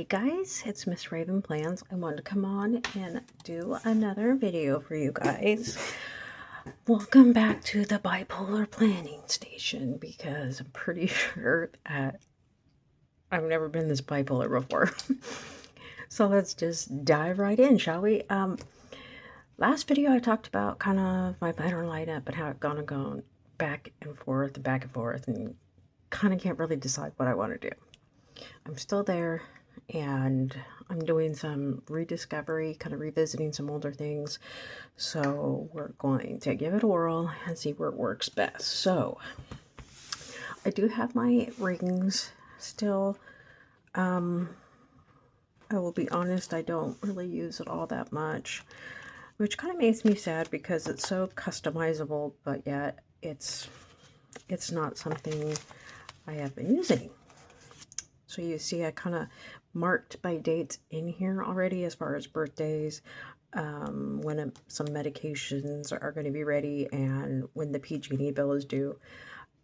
Hey guys, it's Miss Raven Plans. I wanted to come on and do another video for you guys. Welcome back to the bipolar planning station because I'm pretty sure that I've never been this bipolar before. So let's just dive right in, shall we? Last video I talked about kind of my pattern lineup and how it's gone back and forth, and kind of can't really decide what I want to do. I'm still there, and I'm doing some rediscovery, kind of revisiting some older things. So we're going to give it a whirl and see where it works best. So I do have my rings still. I will be honest, I don't really use it all that much, which kind of makes me sad because it's so customizable, but yet it's not something I have been using. So you see I kind of marked my dates in here already as far as birthdays, when some medications are going to be ready, and when the PG&E bill is due.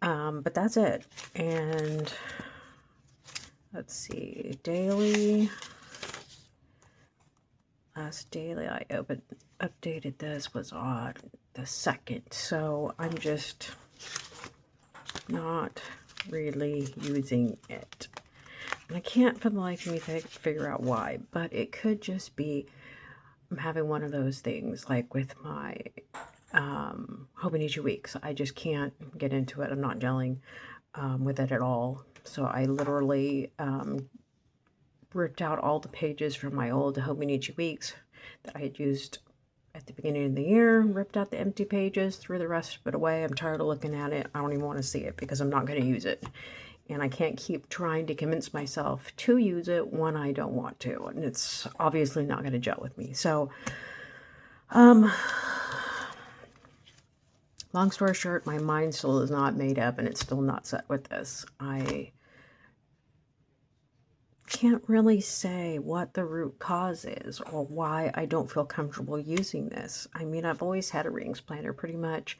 But that's it. And let's see, daily. Last daily I updated this was on the 2nd. So I'm just not really using it. And I can't for the life of me figure out why, but it could just be I'm having one of those things like with my Hobonichi weeks. I just can't get into it. I'm not gelling with it at all. So I literally ripped out all the pages from my old Hobonichi weeks that I had used at the beginning of the year, ripped out the empty pages, threw the rest of it away. I'm tired of looking at it. I don't even want to see it because I'm not going to use it. And I can't keep trying to convince myself to use it when I don't want to. And it's obviously not going to gel with me. So, long story short, my mind still is not made up and it's still not set with this. I can't really say what the root cause is or why I don't feel comfortable using this. I mean, I've always had a rings planner pretty much.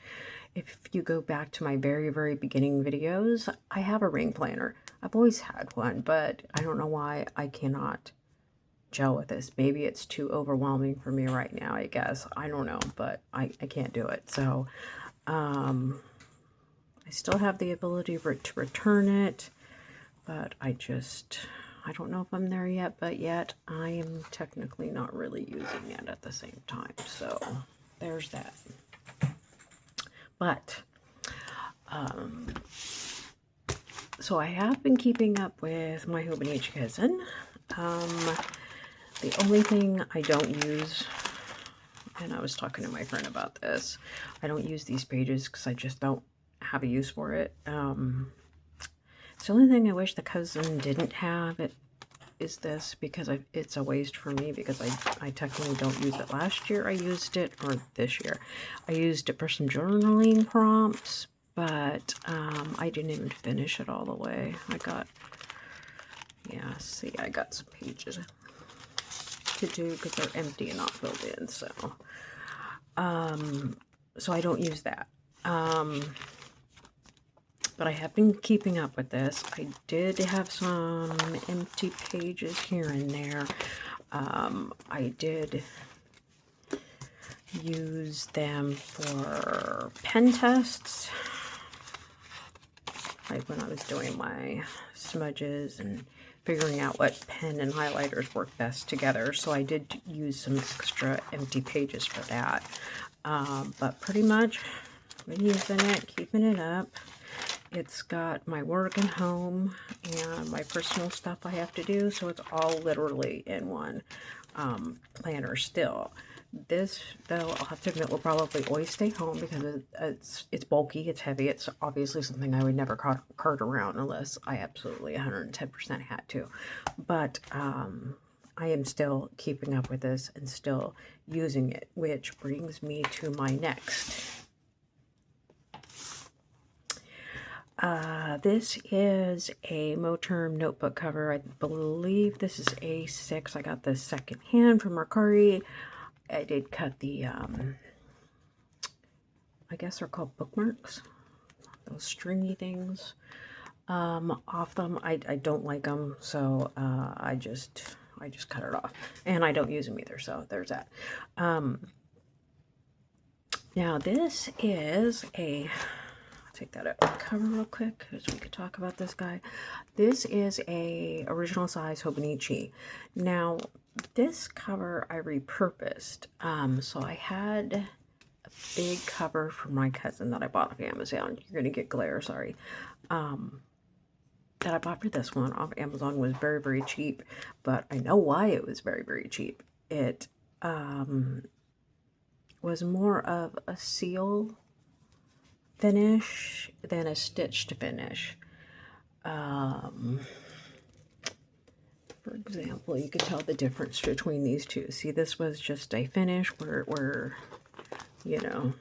If you go back to my very, very beginning videos, I have a ring planner. I've always had one, but I don't know why I cannot gel with this. Maybe it's too overwhelming for me right now, I guess. I don't know, but I can't do it. So, I still have the ability to return it, but I don't know if I'm there yet, but yet I am technically not really using it at the same time. So there's that. But, so I have been keeping up with my Hobonichi cousin. The only thing I don't use, and I was talking to my friend about this, I don't use these pages because I just don't have a use for it. It's the only thing I wish the cousin didn't have it is this, because it's a waste for me because I technically don't use it. Last year I used it, or this year I used it for some journaling prompts, but I didn't even finish it all the way. I got some pages to do because they're empty and not filled in, so I don't use that. But I have been keeping up with this. I did have some empty pages here and there. I did use them for pen tests, like when I was doing my smudges and figuring out what pen and highlighters work best together. So I did use some extra empty pages for that. But pretty much I've been using it, keeping it up. It's got my work and home and my personal stuff I have to do, so it's all literally in one planner still. This, though, I'll have to admit, will probably always stay home because it's bulky, it's heavy, it's obviously something I would never cart around unless I absolutely 110% had to. But I am still keeping up with this and still using it, which brings me to my next. This is a Moterm notebook cover. I believe this is A6. I got this second hand from Mercari. I did cut the, I guess they're called bookmarks. Those stringy things. off them. I don't like them, so I just cut it off, and I don't use them either. So there's that. Now this is a, I'll take that out of the cover real quick because we could talk about this guy. This is a original size Hobonichi. Now this cover I repurposed. So I had a big cover from my cousin that I bought off Amazon. You're gonna get glare, sorry. That I bought for this one off Amazon was very, very cheap, but I know why it was very, very cheap. It was more of a seal finish than a stitched finish. For example, you could tell the difference between these two. See, this was just a finish where you know,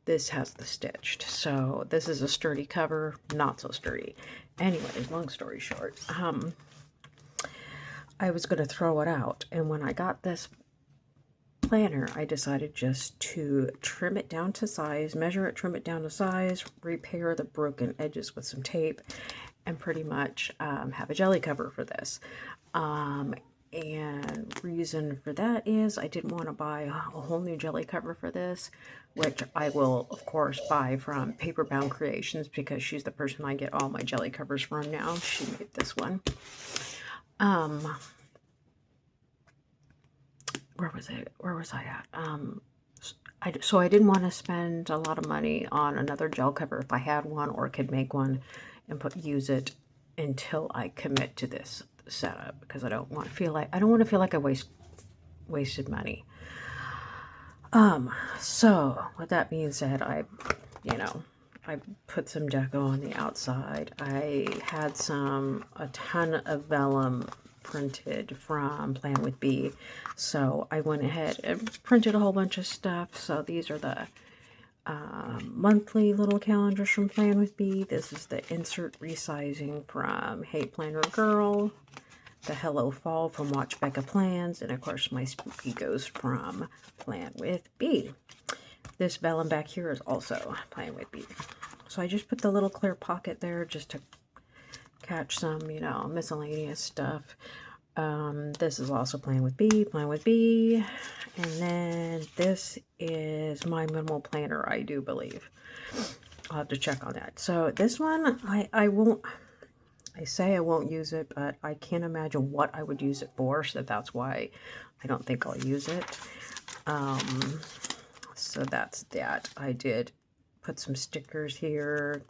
this has the stitched. So this is a sturdy cover, not so sturdy. Anyways, long story short, I was going to throw it out, and when I got this planner, I decided just to trim it down to size, measure it, trim it down to size, repair the broken edges with some tape, and pretty much have a jelly cover for this. And reason for that is I didn't want to buy a whole new jelly cover for this, which I will of course buy from Paperbound Creations because she's the person I get all my jelly covers from now. She made this one. Where was I at? So I didn't want to spend a lot of money on another gel cover if I had one or could make one and use it until I commit to this setup, because I don't want to feel like I wasted money. So with that being said, I put some deco on the outside. I had a ton of vellum printed from Plan with B, so I went ahead and printed a whole bunch of stuff. So these are the monthly little calendars from Plan with B. This is the insert resizing from Hey Planner Girl, the Hello Fall from Watch Becca Plans, and of course my Spooky Ghost from Plan with B. This vellum back here is also Plan with B. So I just put the little clear pocket there just to catch some, miscellaneous stuff. This is also Plan with B. And then this is my minimal planner, I do believe. I'll have to check on that. So this one, I say I won't use it, but I can't imagine what I would use it for, so that's why I don't think I'll use it. So that's that. I did put some stickers here,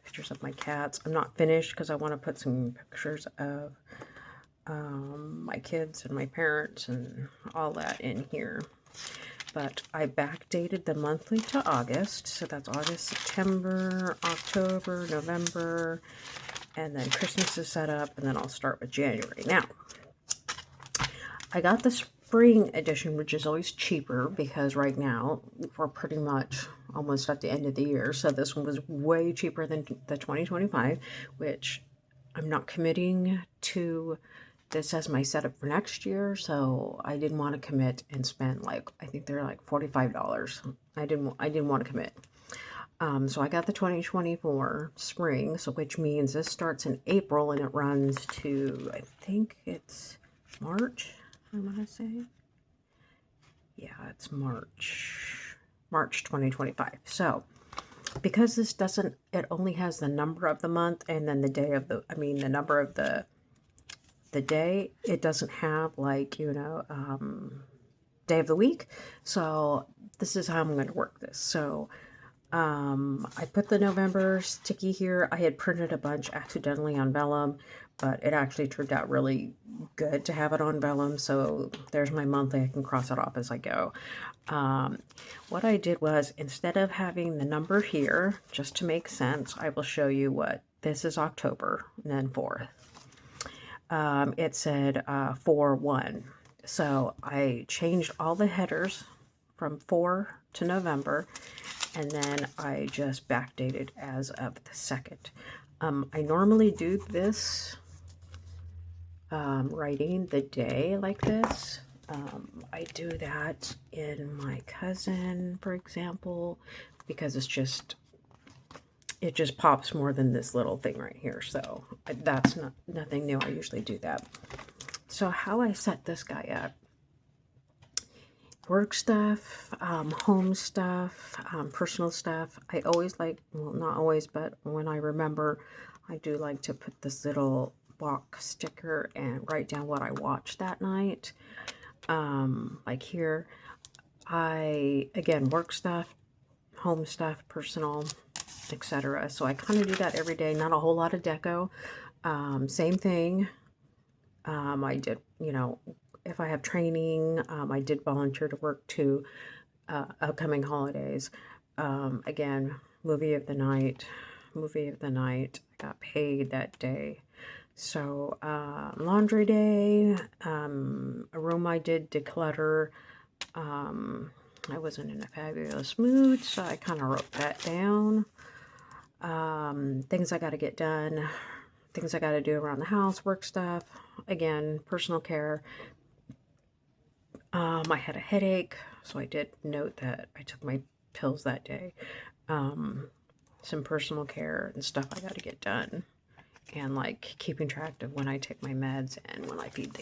pictures of my cats. I'm not finished because I want to put some pictures of my kids and my parents and all that in here. But I backdated the monthly to August, so that's August, September, October, November, and then Christmas is set up, and then I'll start with January. Now, I got the spring edition, which is always cheaper because right now we're pretty much almost at the end of the year, so this one was way cheaper than the 2025, which I'm not committing to this as my setup for next year, so I didn't want to commit and spend I think they're like $45. I didn't want to commit. So I got the 2024 spring, so which means this starts in April and it runs to, I think it's March, I want to say. Yeah, it's March 2025. So because this it only has the number of the month and then the day of the number of the day, it doesn't have day of the week. So this is how I'm going to work this. So I put the November sticky here. I had printed a bunch accidentally on vellum, but it actually turned out really good to have it on vellum. So there's my monthly. I can cross it off as I go. What I did was, instead of having the number here, just to make sense, I will show you what this is October and then 4th. It said 4/1. So I changed all the headers from 4 to November, and then I just backdated as of the 2nd. I normally do this writing the day like this. I do that in my cousin, for example, because it's just it just pops more than this little thing right here. So that's nothing new. I usually do that. So how I set this guy up: work stuff, home stuff, personal stuff. I always like, well, not always, but when I remember, I do like to put this little box sticker and write down what I watched that night. Like here, again, work stuff, home stuff, personal, etc. So I kind of do that every day. Not a whole lot of deco. Same thing. I did, if I have training, I did volunteer to work to upcoming holidays. Again, movie of the night. I got paid that day. So laundry day, a room I did declutter. I wasn't in a fabulous mood, so I kind of wrote that down. Things I got to get done, things I got to do around the house, work stuff, again, personal care. I had a headache, so I did note that I took my pills that day. Some personal care and stuff I got to get done, and like keeping track of when I take my meds and when I feed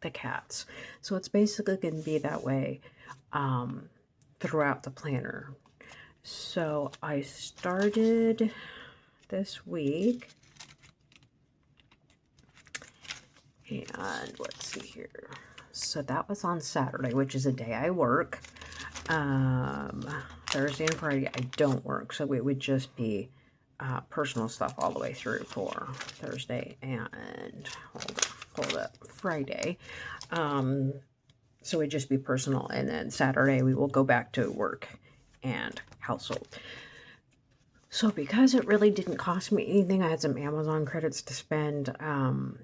the cats. So it's basically going to be that way throughout the planner. So I started this week, and let's see here. So that was on Saturday, which is a day I work. Thursday and Friday I don't work, so it would just be personal stuff all the way through for Thursday and hold up, Friday. So it'd just be personal, and then Saturday we will go back to work and household. So because it really didn't cost me anything, I had some Amazon credits to spend, and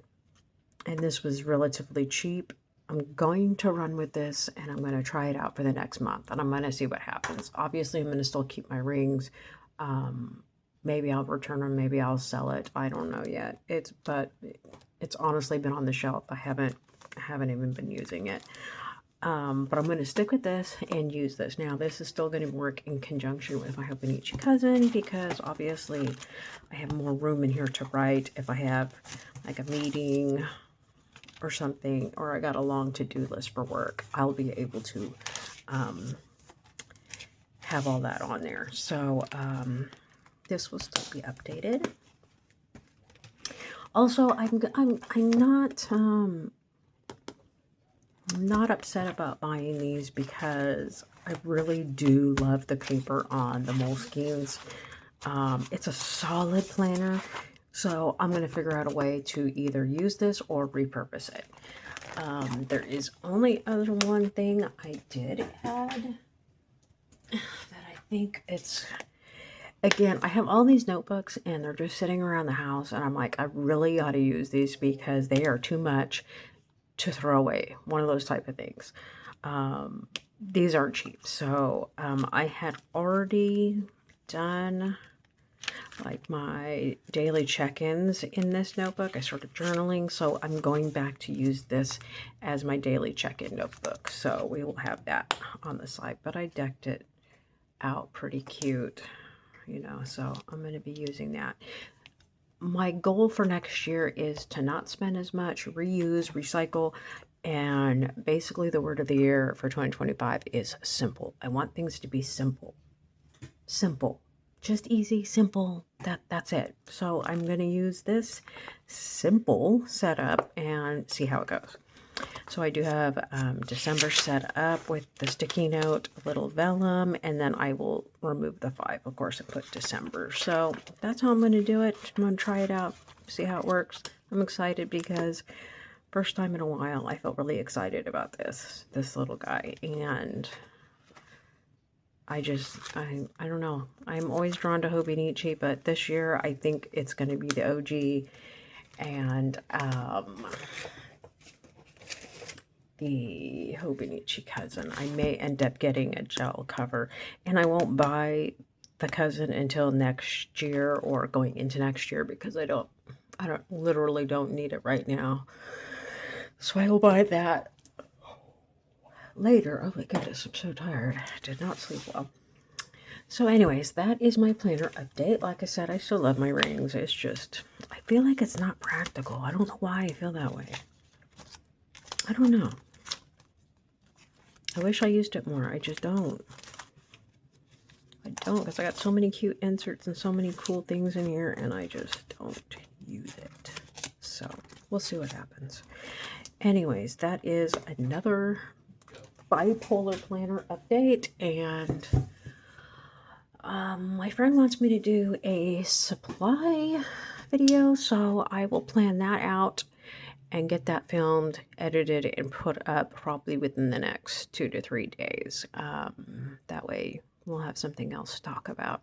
this was relatively cheap. I'm going to run with this, and I'm going to try it out for the next month, and I'm going to see what happens. Obviously, I'm going to still keep my rings. Maybe I'll return them. Maybe I'll sell it. I don't know yet. But it's honestly been on the shelf. I haven't even been using it. But I'm going to stick with this and use this. Now, this is still going to work in conjunction with my Hobonichi cousin, because obviously I have more room in here to write if I have like a meeting or something, or I got a long to-do list for work. I'll be able to have all that on there. So this will still be updated. Also, I'm not upset about buying these, because I really do love the paper on the Moleskines. It's a solid planner, so I'm going to figure out a way to either use this or repurpose it. There is only other one thing I did add that I think it's, again, I have all these notebooks and they're just sitting around the house, and I'm like, I really ought to use these because they are too much to throw away. One of those type of things. These aren't cheap. So I had already done like my daily check-ins in this notebook. I started journaling, so I'm going back to use this as my daily check-in notebook. So we will have that on the side, but I decked it out pretty cute, so I'm going to be using that. My goal for next year is to not spend as much, reuse, recycle, and basically the word of the year for 2025 is simple. I want things to be simple. Simple. Just easy, simple. That's it. So I'm going to use this simple setup and see how it goes. So I do have December set up with the sticky note, a little vellum, and then I will remove the 5, of course, and put December. So that's how I'm going to do it. I'm going to try it out, see how it works. I'm excited because first time in a while I felt really excited about this little guy, and I don't know. I'm always drawn to Hobonichi, but this year I think it's going to be the OG, and the Hobonichi cousin. I may end up getting a gel cover, and I won't buy the cousin until next year or going into next year, because I literally don't need it right now. So I will buy that later. Oh my goodness, I'm so tired. I did not sleep well. So anyways, that is my planner update. Like I said, I still love my rings. It's just, I feel like it's not practical. I don't know why I feel that way. I don't know. I wish I used it more. I just don't. I don't, because I got so many cute inserts and so many cool things in here, and I just don't use it. So we'll see what happens. Anyways, that is another bipolar planner update, and my friend wants me to do a supply video, so I will plan that out and get that filmed, edited, and put up probably within the next 2 to 3 days. That way we'll have something else to talk about.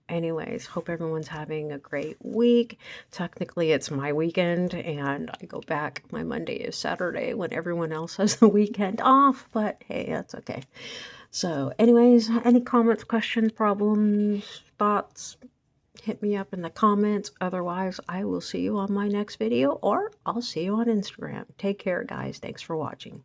Anyways, hope everyone's having a great week. Technically, it's my weekend, and I go back. My Monday is Saturday when everyone else has the weekend off, but hey, that's okay. So anyways, any comments, questions, problems, thoughts, hit me up in the comments. Otherwise, I will see you on my next video, or I'll see you on Instagram. Take care, guys. Thanks for watching.